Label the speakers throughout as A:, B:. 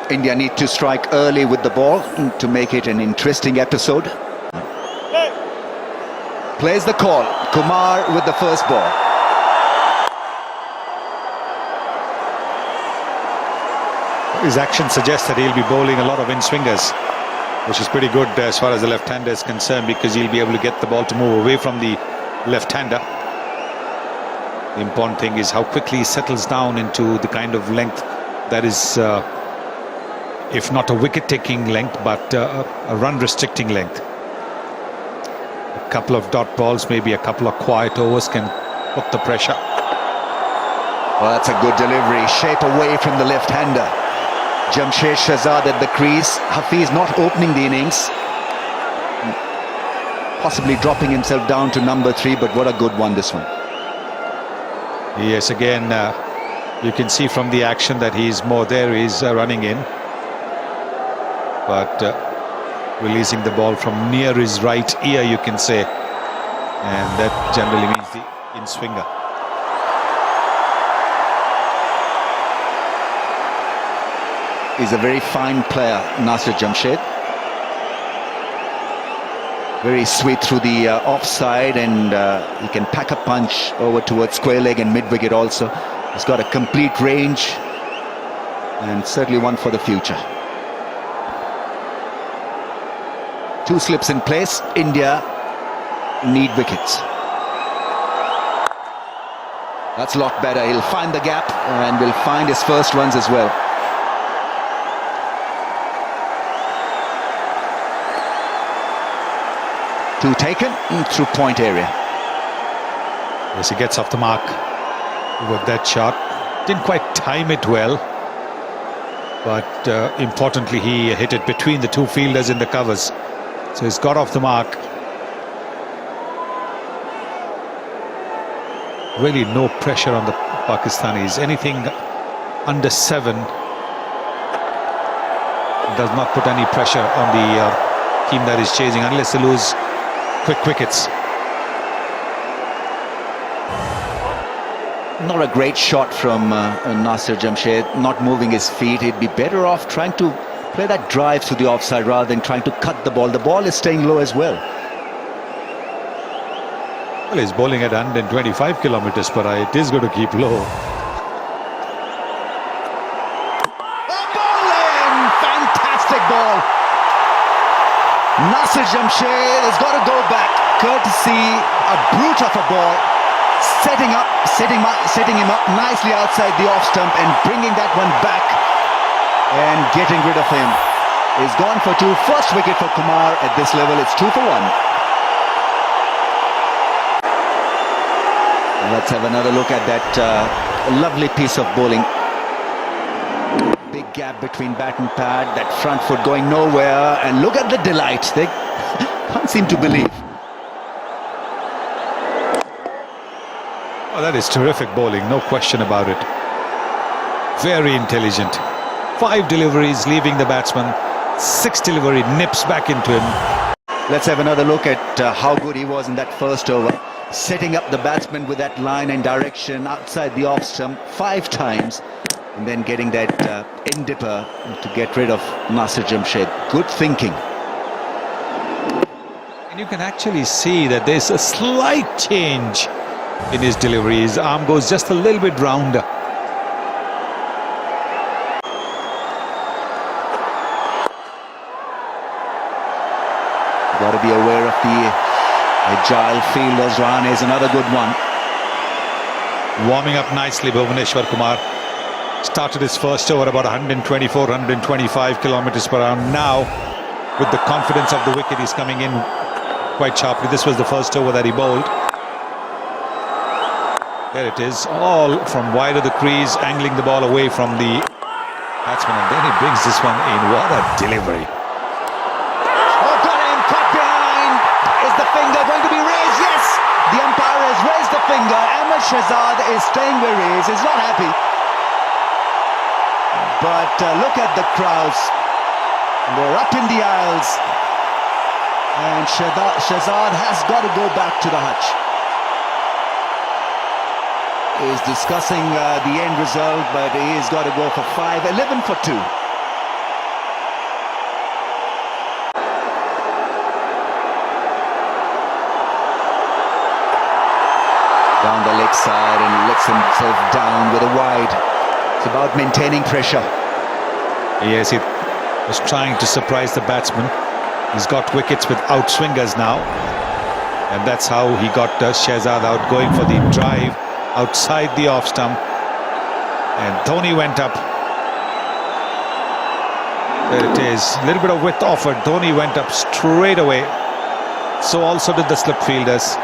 A: India need to strike early with the ball to make it an interesting episode. Plays the call. Kumar with the first ball.
B: His action suggests that he'll be bowling a lot of in-swingers, which is pretty good as far as the left-hander is concerned, because he'll be able to get the ball to move away from the left-hander. The important thing is how quickly he settles down into the kind of length that is, if not a wicket-taking length, but a run-restricting length. A couple of dot balls, maybe a couple of quiet overs can put the pressure.
A: Well, that's a good delivery. Shape away from the left-hander. Jamshed Shahzad at the crease. Hafiz not opening the innings. Possibly dropping himself down to number 3, but what a good one this one.
B: Yes, again, you can see from the action that he's more there. He's running in, but releasing the ball from near his right ear, you can say, and that generally means the in-swinger.
A: He's a very fine player, Nasir Jamshed. Very sweet through the offside, and he can pack a punch over towards square leg and mid-wicket also. He's got a complete range, and certainly one for the future. 2 slips in place. India need wickets. That's a lot better. He'll find the gap and will find his first runs as well. Two taken through point area.
B: Yes, he gets off the mark with that shot. Didn't quite time it well, but importantly he hit it between the 2 fielders in the covers. So he's got off the mark. Really no pressure on the Pakistanis. Anything under 7 does not put any pressure on the team that is chasing, unless they lose quick wickets.
A: Not a great shot from Nasir Jamshed, not moving his feet. He'd be better off trying to play that drive to the offside rather than trying to cut the ball. The ball is staying low as well.
B: Well, he's bowling at 125 kilometers per hour. It is going to keep low.
A: Bowling! Fantastic ball. Nasir Jamshed has got to go back, courtesy a brute of a ball, setting him up nicely outside the off stump and bringing that one back and getting rid of him. He's gone for 2. First wicket for Kumar at this level. It's 2 for 1. Let's have another look at that lovely piece of bowling. Big gap between bat and pad, that front foot going nowhere, and look at the delight. They can't seem to believe.
B: Oh, that is terrific bowling, no question about it. Very intelligent. 5 deliveries leaving the batsman, 6 delivery nips back into him.
A: Let's have another look at how good he was in that first over, setting up the batsman with that line and direction outside the off stump 5 times. And then getting that in-dipper to get rid of Nasir Jamshed. Good thinking.
B: And you can actually see that there's a slight change in his delivery. His arm goes just a little bit rounder.
A: Got to be aware of the agile fielders. Run is another good one.
B: Warming up nicely, Bhuvneshwar Kumar. Started his first over about 124, 125 kilometers per hour. Now, with the confidence of the wicket, he's coming in quite sharply. This was the first over that he bowled. There it is, all from wide of the crease, angling the ball away from the batsman, and then he brings this one in. What a delivery.
A: Oh, got him, cut behind. Is the finger going to be raised? Yes, the umpire has raised the finger. Ahmed Shahzad is staying where he is. He's not happy. But look at the crowds. They're up in the aisles. And Shahzad has got to go back to the hutch. He's discussing the end result, but he's got to go for 5. 11 for 2. down the leg side and lets himself down with a wide. It's about maintaining pressure.
B: Yes, he was trying to surprise the batsman. He's got wickets with outswingers now, and that's how he got Shehzad out, going for the drive outside the off stump, and Dhoni went up. There it is, a little bit of width offered. Dhoni went up straight away. So also did the slip fielders.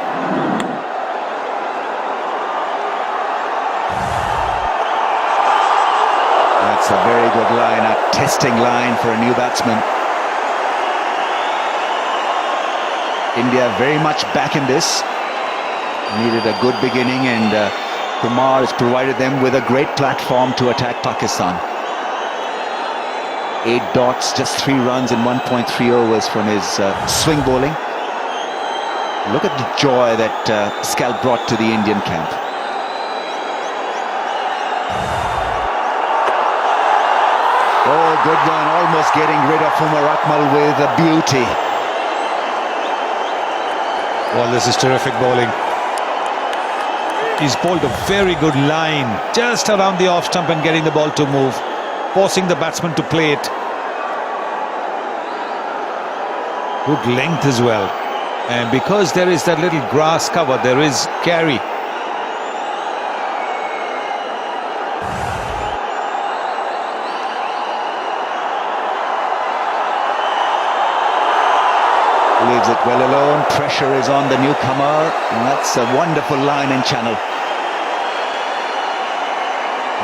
A: That's a very good line, a testing line for a new batsman. India very much back in this. Needed a good beginning, and Kumar has provided them with a great platform to attack Pakistan. 8 dots, just 3 runs in 1.3 overs from his swing bowling. Look at the joy that Scalp brought to the Indian camp. Oh, good one, almost getting rid of Umar Akmal with a beauty.
B: Well, this is terrific bowling. He's bowled a very good line just around the off stump and getting the ball to move, forcing the batsman to play it. Good length as well. And because there is that little grass cover, there is carry.
A: Leaves it well alone. Pressure is on the newcomer. And that's a wonderful line and channel.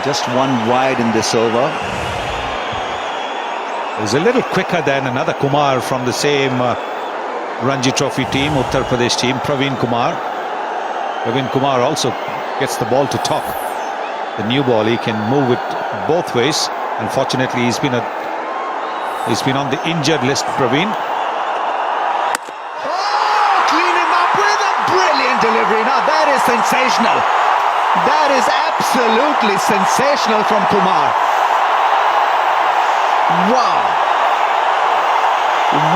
A: Just 1 wide in this over.
B: It was a little quicker than another Kumar from the same Ranji Trophy team, Uttar Pradesh team, Praveen Kumar. Praveen Kumar also gets the ball to top. The new ball, he can move it both ways. Unfortunately, he's been on the injured list, Praveen.
A: Delivery. Now that is sensational. That is absolutely sensational from Kumar. Wow.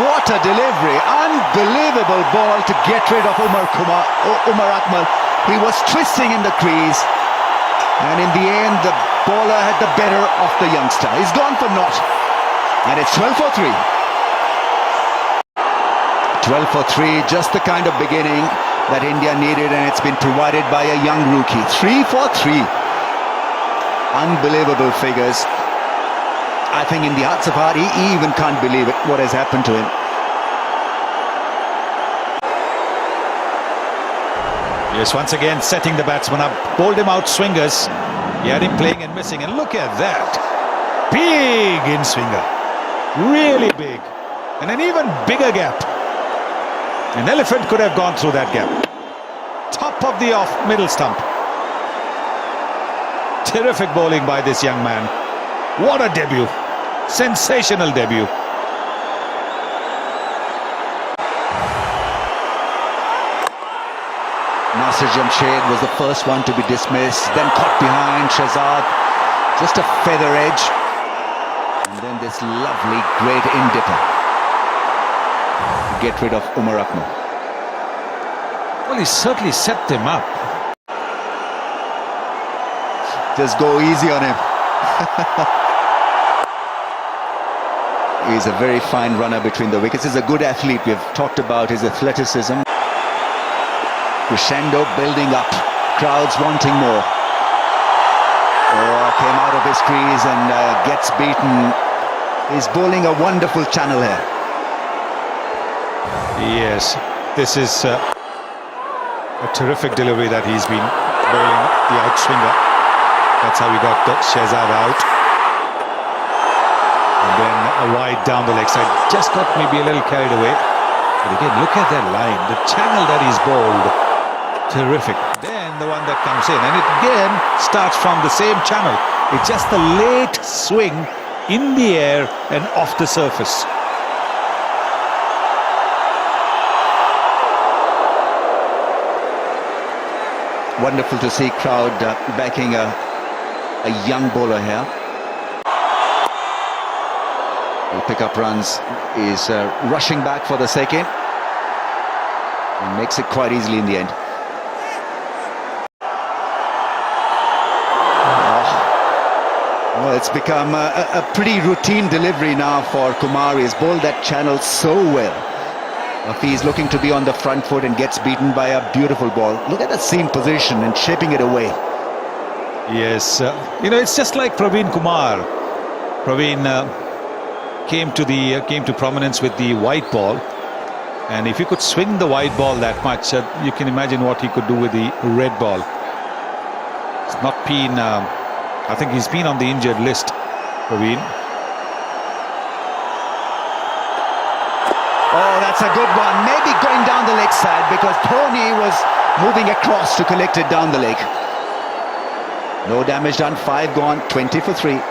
A: What a delivery. Unbelievable ball to get rid of Umar Akmal. He was twisting in the crease, and in the end the bowler had the better of the youngster. He's gone for naught, and it's 12 for 3. 12 for 3, just the kind of beginning that India needed, and it's been provided by a young rookie. 3 for 3. Unbelievable figures. I think in the hearts of heart, he even can't believe it, what has happened to him.
B: Yes, once again setting the batsman up. Bowled him out swingers. He had him playing and missing, and look at that. Big in swinger. Really big. And an even bigger gap. An elephant could have gone through that gap. Top of the off middle stump. Terrific bowling by this young man. What a debut. Sensational debut.
A: Nasir Jamshed was the first one to be dismissed, then caught behind Shehzad. Just a feather edge. And then this lovely great in-dipper. Get rid of Umar Akmal.
B: Well, he certainly set them up.
A: Just go easy on him. He's a very fine runner between the wickets. He's a good athlete. We've talked about his athleticism. Crescendo building up. Crowds wanting more. Oh, came out of his crease and gets beaten. He's bowling a wonderful channel here.
B: Yes, this is a terrific delivery that he's been bowling, the outswinger. That's how we got Shehzad out. And then a wide down the leg side. Just got maybe a little carried away. But again, look at that line, the channel that he's bowled. Terrific. Then the one that comes in, and it again starts from the same channel. It's just the late swing in the air and off the surface.
A: Wonderful to see crowd backing a young bowler here. Will pick up runs, is rushing back for the second, and makes it quite easily in the end. It's become a pretty routine delivery now for Kumar. He's bowled that channel so well. If he's looking to be on the front foot and gets beaten by a beautiful ball, look at the seam position and shaping it away.
B: Yes, it's just like Praveen Kumar. Praveen came to prominence with the white ball, and if he could swing the white ball that much, you can imagine what he could do with the red ball. It's not been. I think he's been on the injured list, Praveen.
A: Oh, that's a good one. Maybe going down the leg side because Dhoni was moving across to collect it down the leg. No damage done. 5 gone. 20 for 3.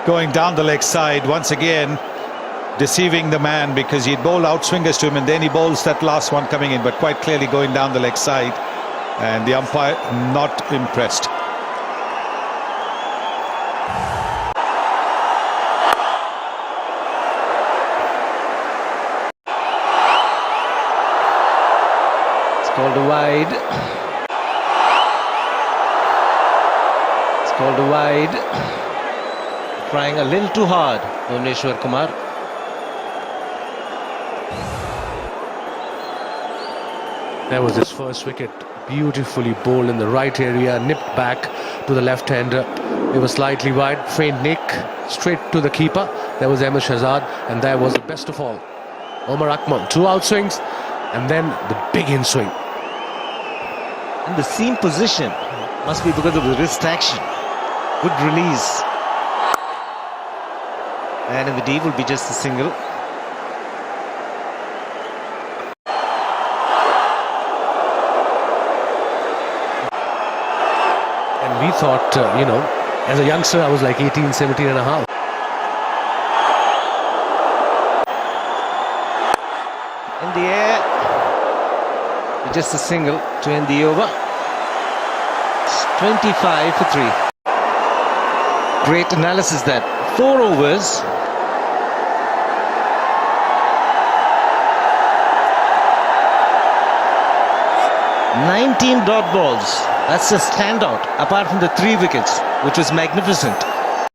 B: Going down the leg side once again, deceiving the man because he'd bowl out swingers to him and then he bowls that last one coming in, but quite clearly going down the leg side, and the umpire not impressed.
C: It's called a wide. It's called a wide. Trying a little too hard, Bhuvneshwar Kumar. That was his first wicket. Beautifully bowled in the right area, nipped back to the left-hander. It was slightly wide, faint nick, straight to the keeper. There was Ahmed Shahzad, and there was the best of all, Omar Akmal. 2 out swings, and then the big in swing.
D: And the seam position must be because of the wrist action. Good release. And in the deep will be just a single.
C: And we thought, as a youngster, I was like 18, 17 and a half.
D: In the air. Just a single to end the over. It's 25 for 3. Great analysis that. 4 overs. 19 dot balls. That's a standout, apart from the 3 wickets, which was magnificent.